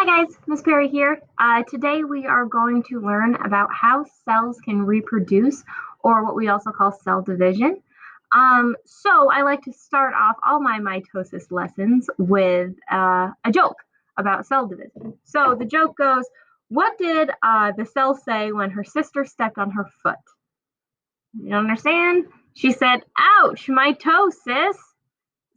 Hi guys, Miss Perry here. Today we are going to learn about how cells can reproduce, or what we also call cell division. So I like to start off all my mitosis lessons with a joke about cell division. So the joke goes, what did the cell say when her sister stepped on her foot? You understand? She said, ouch, mitosis.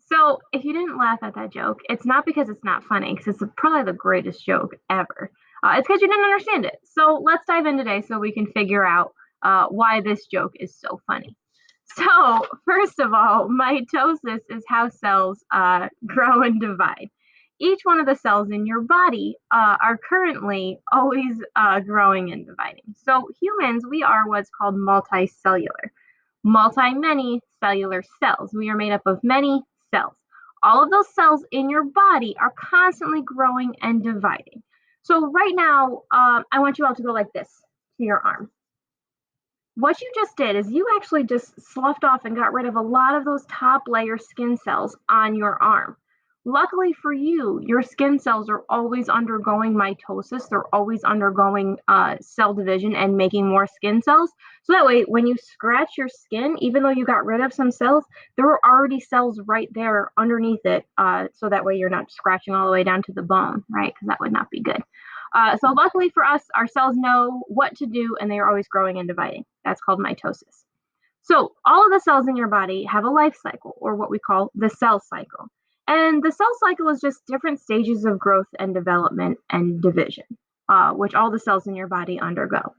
So if you didn't laugh at that joke, it's not because it's not funny, because it's probably the greatest joke ever. It's because you didn't understand it. So let's dive in today so we can figure out why this joke is so funny. So first of all, mitosis is how cells grow and divide. Each one of the cells in your body are currently always growing and dividing. So humans, we are what's called multicellular. Many cellular cells. We are made up of many cells. All of those cells in your body are constantly growing and dividing. So right now, I want you all to go like this to your arm. What you just did is you actually just sloughed off and got rid of a lot of those top layer skin cells on your arm. Luckily for you, your skin cells are always undergoing mitosis. They're always undergoing cell division and making more skin cells. So that way, when you scratch your skin, even though you got rid of some cells, there were already cells right there underneath it. So that way you're not scratching all the way down to the bone, right? Because that would not be good. So luckily for us, our cells know what to do and they are always growing and dividing. That's called mitosis. So all of the cells in your body have a life cycle, or what we call the cell cycle. And the cell cycle is just different stages of growth and development and division, which all the cells in your body undergo.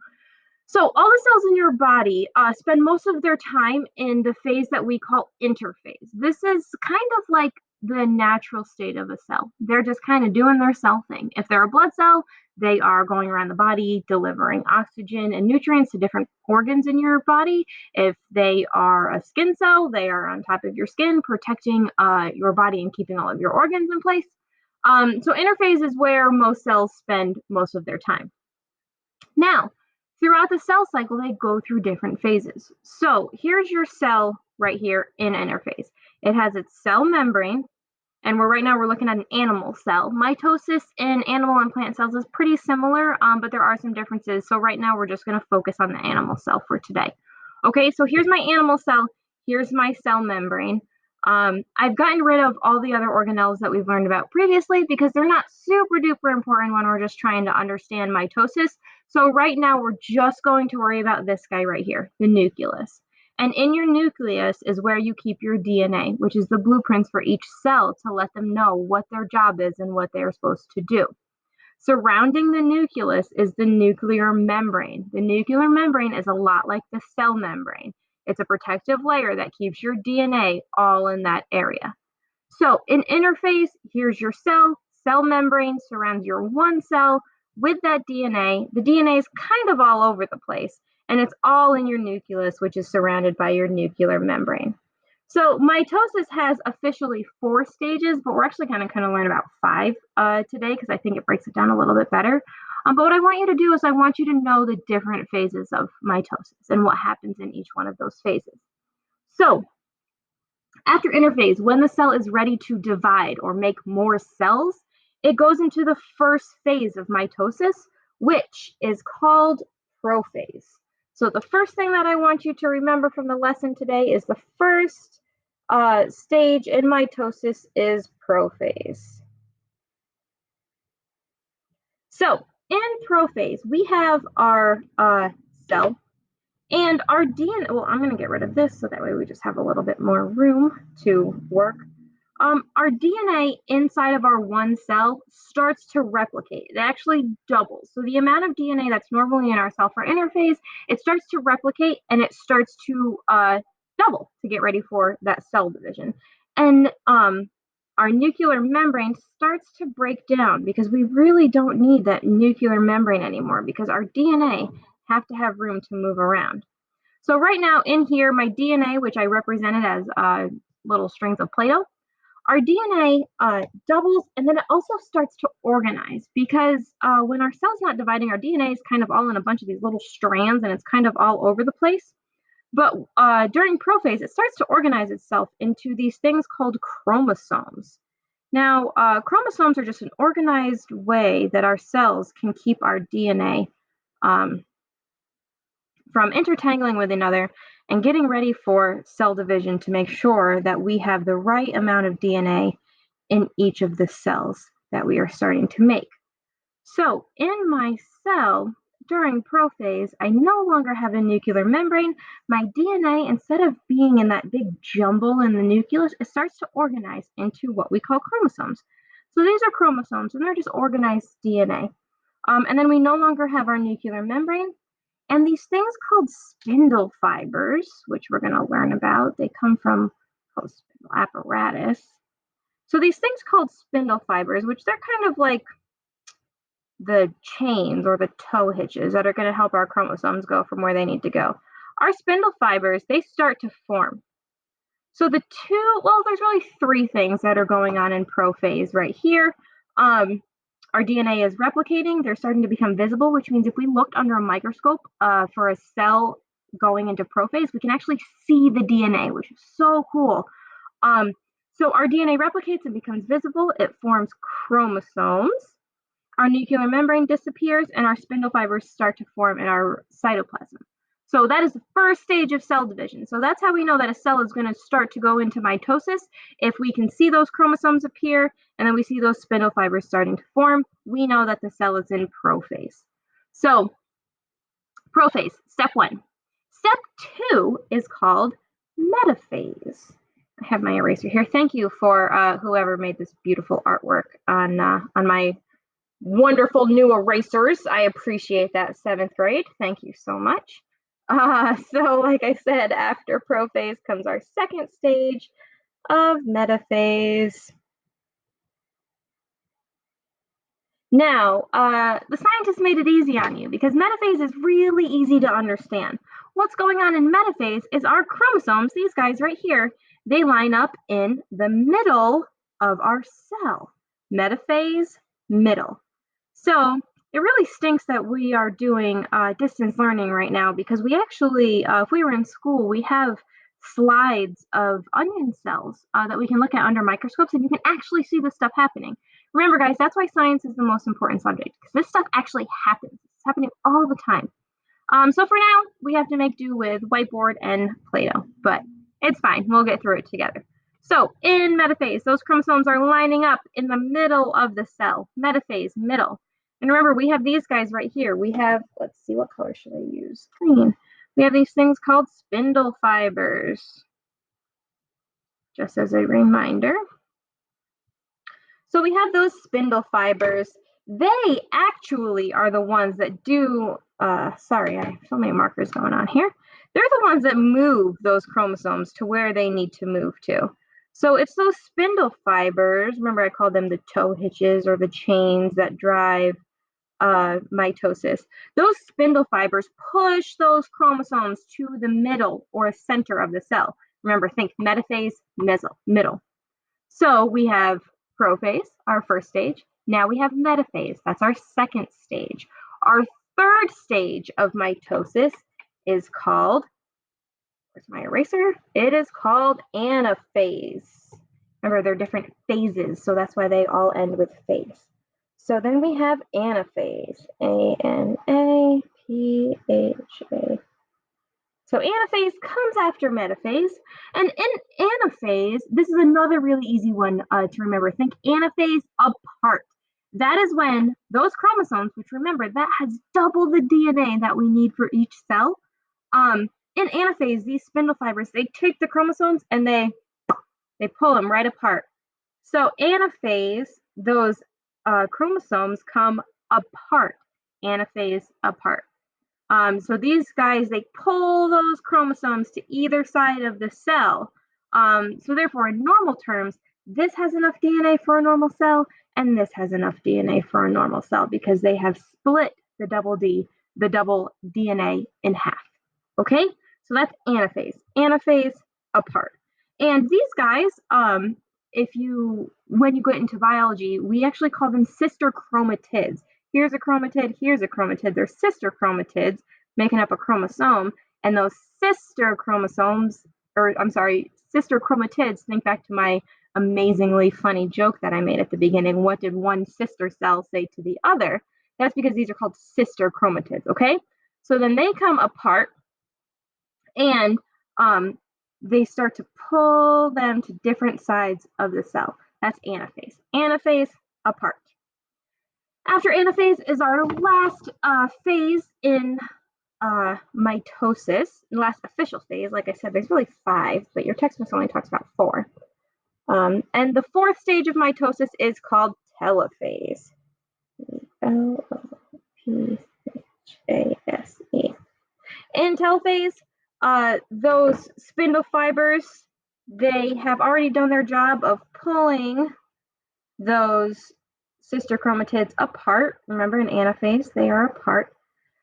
So all the cells in your body spend most of their time in the phase that we call interphase. This is kind of like the natural state of a cell. They're just kind of doing their cell thing. If they're a blood cell, they are going around the body delivering oxygen and nutrients to different organs in your body. If they are a skin cell, they are on top of your skin, protecting your body and keeping all of your organs in place. So interphase is where most cells spend most of their time. Now, throughout the cell cycle, they go through different phases. So here's your cell right here in interphase. It has its cell membrane, and right now we're looking at an animal cell. Mitosis in animal and plant cells is pretty similar, but there are some differences. So right now we're just going to focus on the animal cell for today. Okay, so here's my animal cell. Here's my cell membrane. I've gotten rid of all the other organelles that we've learned about previously because they're not super duper important when we're just trying to understand mitosis. So right now we're just going to worry about this guy right here, the nucleus. And in your nucleus is where you keep your DNA, which is the blueprints for each cell to let them know what their job is and what they are supposed to do. Surrounding the nucleus is the nuclear membrane. The nuclear membrane is a lot like the cell membrane. It's a protective layer that keeps your DNA all in that area. So in interphase, here's your cell. Cell membrane surrounds your one cell with that DNA. The DNA is kind of all over the place, and it's all in your nucleus, which is surrounded by your nuclear membrane. So mitosis has officially 4 stages, but we're actually going to learn about 5 today because I think it breaks it down a little bit better. But what I want you to do is I want you to know the different phases of mitosis and what happens in each one of those phases. So after interphase, when the cell is ready to divide or make more cells, it goes into the first phase of mitosis, which is called prophase. So the first thing that I want you to remember from the lesson today is the first stage in mitosis is prophase. So in prophase, we have our cell and our DNA. Well, I'm going to get rid of this so that way we just have a little bit more room to work. Our DNA inside of our one cell starts to replicate. It actually doubles. So the amount of DNA that's normally in our cell for interphase, it starts to replicate and it starts to double to get ready for that cell division. And our nuclear membrane starts to break down because we really don't need that nuclear membrane anymore because our DNA have to have room to move around. So right now in here, my DNA, which I represented as little strings of Play-Doh, our DNA doubles and then it also starts to organize because when our cell's not dividing, our DNA is kind of all in a bunch of these little strands and it's kind of all over the place. But during prophase, it starts to organize itself into these things called chromosomes. Now, chromosomes are just an organized way that our cells can keep our DNA um, from intertangling with another and getting ready for cell division to make sure that we have the right amount of DNA in each of the cells that we are starting to make. So, in my cell, during prophase, I no longer have a nuclear membrane. My DNA, instead of being in that big jumble in the nucleus, it starts to organize into what we call chromosomes. So, these are chromosomes, and they're just organized DNA. And then we no longer have our nuclear membrane. And these things called spindle fibers, which we're going to learn about, they come from spindle apparatus. So, these things called spindle fibers, which they're kind of like the chains or the tow hitches that are going to help our chromosomes go from where they need to go. Our spindle fibers, they start to form. So there's really three things that are going on in prophase right here. Our DNA is replicating. They're starting to become visible, which means if we looked under a microscope for a cell going into prophase, we can actually see the DNA, which is so cool. So our DNA replicates and becomes visible. It forms chromosomes. Our nuclear membrane disappears and our spindle fibers start to form in our cytoplasm. So that is the first stage of cell division. So that's how we know that a cell is going to start to go into mitosis. If we can see those chromosomes appear and then we see those spindle fibers starting to form, we know that the cell is in prophase. So prophase, step 1. Step 2 is called metaphase. I have my eraser here. Thank you for whoever made this beautiful artwork on my wonderful new erasers. I appreciate that, 7th grade. Thank you so much. So like I said, after prophase comes our second stage of metaphase. Now, the scientists made it easy on you because metaphase is really easy to understand. What's going on in metaphase is our chromosomes, these guys right here, they line up in the middle of our cell. Metaphase, middle. So it really stinks that we are doing distance learning right now because we actually, if we were in school, we have slides of onion cells that we can look at under microscopes and you can actually see this stuff happening. Remember, guys, that's why science is the most important subject because this stuff actually happens. It's happening all the time. So for now, we have to make do with whiteboard and Play-Doh, but it's fine. We'll get through it together. So in metaphase, those chromosomes are lining up in the middle of the cell. Metaphase, middle. And remember, we have these guys right here. We have, let's see, what color should I use? Green. We have these things called spindle fibers, just as a reminder. So we have those spindle fibers. They actually are the ones that do, sorry, I have so many markers going on here. They're the ones that move those chromosomes to where they need to move to. So it's those spindle fibers, remember I called them the tow hitches or the chains that drive mitosis. Those spindle fibers push those chromosomes to the middle or center of the cell. Remember, think metaphase, middle. So we have prophase, our first stage. Now we have metaphase, that's our second stage. Our third stage of mitosis is called, where's my eraser? It is called anaphase. Remember, they're different phases, so that's why they all end with phase. So then we have anaphase, A-N-A-P-H-A. So anaphase comes after metaphase, and in anaphase, this is another really easy one to remember. Think anaphase apart. That is when those chromosomes, which remember, that has double the DNA that we need for each cell. In anaphase, these spindle fibers, they take the chromosomes and they pull them right apart. So anaphase, those chromosomes come apart. Anaphase apart. So these guys, they pull those chromosomes to either side of the cell. So therefore, in normal terms, this has enough DNA for a normal cell, and this has enough DNA for a normal cell because they have split the double DNA in half. Okay, so that's anaphase. Anaphase apart. And these guys, when you get into biology, we actually call them sister chromatids. Here's a chromatid, here's a chromatid. They're sister chromatids making up a chromosome. And those sister chromatids, think back to my amazingly funny joke that I made at the beginning. What did one sister cell say to the other? That's because these are called sister chromatids, okay? So then they come apart and they start to pull them to different sides of the cell. That's anaphase. Anaphase, apart. After anaphase is our last phase in mitosis, last official phase. Like I said, there's really 5, but your textbook only talks about 4. And the 4th stage of mitosis is called telophase. Telophase. In telophase, those spindle fibers, they have already done their job of pulling those sister chromatids apart. Remember, in anaphase, they are apart.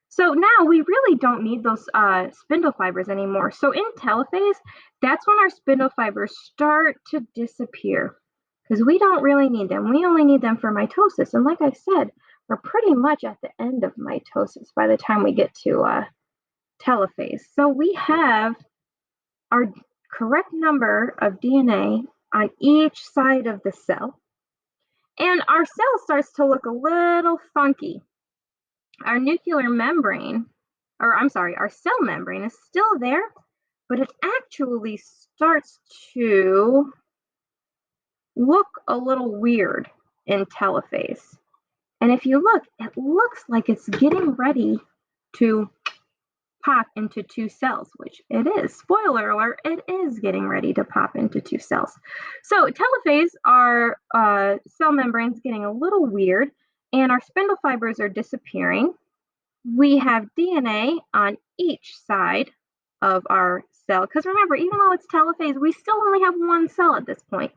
So now we really don't need those spindle fibers anymore. So in telophase, that's when our spindle fibers start to disappear because we don't really need them. We only need them for mitosis. And like I said, we're pretty much at the end of mitosis by the time we get to telophase. So we have our correct number of DNA on each side of the cell. And our cell starts to look a little funky. Our nuclear membrane, or I'm sorry, our cell membrane is still there, but it actually starts to look a little weird in telophase. And if you look, it looks like it's getting ready to pop into 2 cells, which it is. Spoiler alert, it is getting ready to pop into 2 cells. So telophase, our cell membrane's getting a little weird, and our spindle fibers are disappearing. We have DNA on each side of our cell, because remember, even though it's telophase, we still only have 1 cell at this point.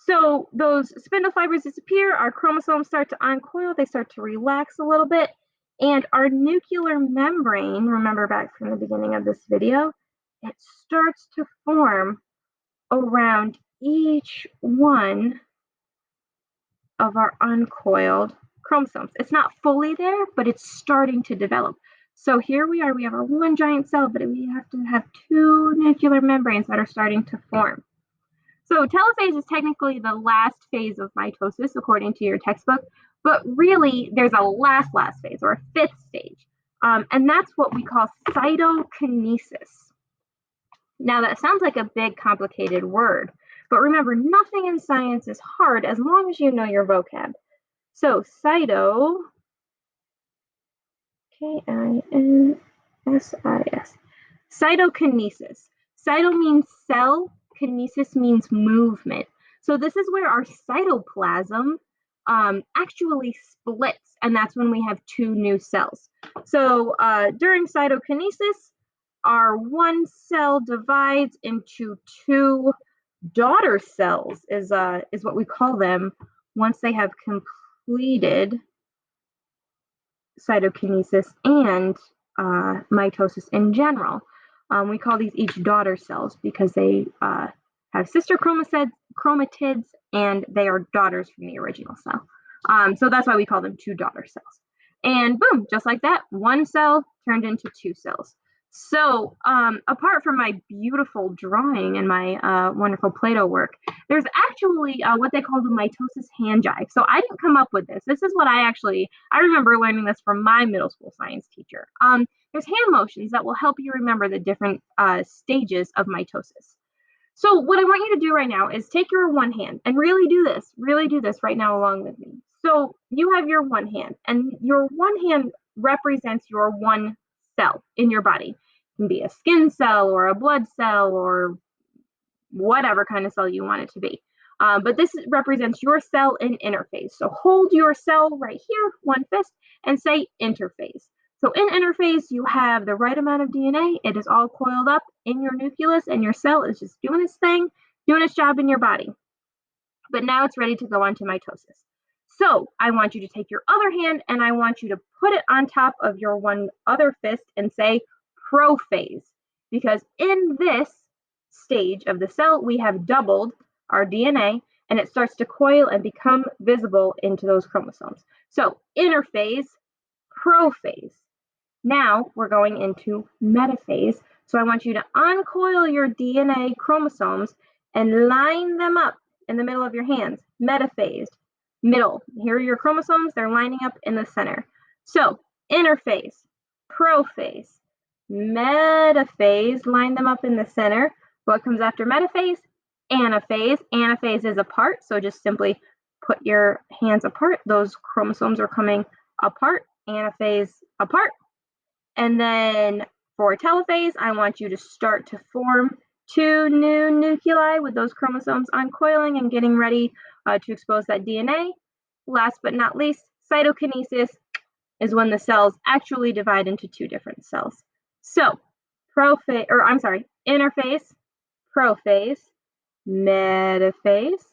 So those spindle fibers disappear, our chromosomes start to uncoil, they start to relax a little bit, and our nuclear membrane, remember back from the beginning of this video, it starts to form around each one of our uncoiled chromosomes. It's not fully there, but it's starting to develop. So here we are, we have our 1 giant cell, but we have to have 2 nuclear membranes that are starting to form. So telophase is technically the last phase of mitosis, according to your textbook, but really there's a last phase, or a 5th stage, and that's what we call cytokinesis. Now that sounds like a big, complicated word, but remember, nothing in science is hard as long as you know your vocab. So cyto, K-I-N-S-I-S, cytokinesis. Cyto means cell, kinesis means movement. So this is where our cytoplasm actually splits, and that's when we have 2 new cells. So during cytokinesis, our 1 cell divides into 2 daughter cells, is what we call them once they have completed cytokinesis and mitosis in general. We call these each daughter cells because they have sister chromatids and they are daughters from the original cell. So that's why we call them 2 daughter cells. And boom, just like that, 1 cell turned into 2 cells. So apart from my beautiful drawing and my wonderful Play-Doh work, there's actually what they call the mitosis hand jive. So I didn't come up with this. This is what I remember learning this from my middle school science teacher. There's hand motions that will help you remember the different stages of mitosis. So what I want you to do right now is take your 1 hand and really do this right now along with me. So you have your 1 hand, and your 1 hand represents your 1 cell in your body. It can be a skin cell or a blood cell or whatever kind of cell you want it to be. But this represents your cell in interphase. So hold your cell right here, 1 fist, and say interphase. So in interphase, you have the right amount of DNA. It is all coiled up in your nucleus, and your cell is just doing its thing, doing its job in your body. But now it's ready to go on to mitosis. So I want you to take your other hand, and I want you to put it on top of your 1 other fist and say prophase. Because in this stage of the cell, we have doubled our DNA, and it starts to coil and become visible into those chromosomes. So interphase, prophase. Now we're going into metaphase. So I want you to uncoil your DNA chromosomes and line them up in the middle of your hands. Metaphase, middle. Here are your chromosomes. They're lining up in the center. So interphase, prophase, metaphase. Line them up in the center. What comes after metaphase? Anaphase. Anaphase is apart, so just simply put your hands apart. Those chromosomes are coming apart. Anaphase apart. And then for telophase, I want you to start to form two new nuclei with those chromosomes uncoiling and getting ready to expose that DNA. Last but not least, cytokinesis is when the cells actually divide into two different cells. So, interphase, prophase, metaphase,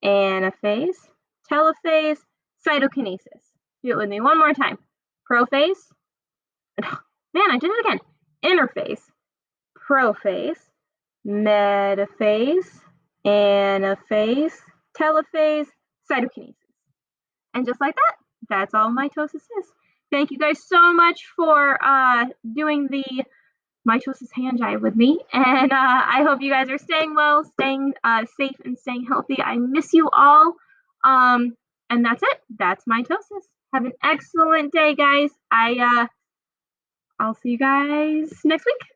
anaphase, telophase, cytokinesis. Do it with me one more time. Prophase, man, I did it again. Interphase, prophase, metaphase, anaphase, telophase, cytokinesis. And just like that, that's all mitosis is. Thank you guys so much for doing the mitosis hand jive with me. And I hope you guys are staying well, staying safe, and staying healthy. I miss you all. And that's it. That's mitosis. Have an excellent day, guys. I'll see you guys next week.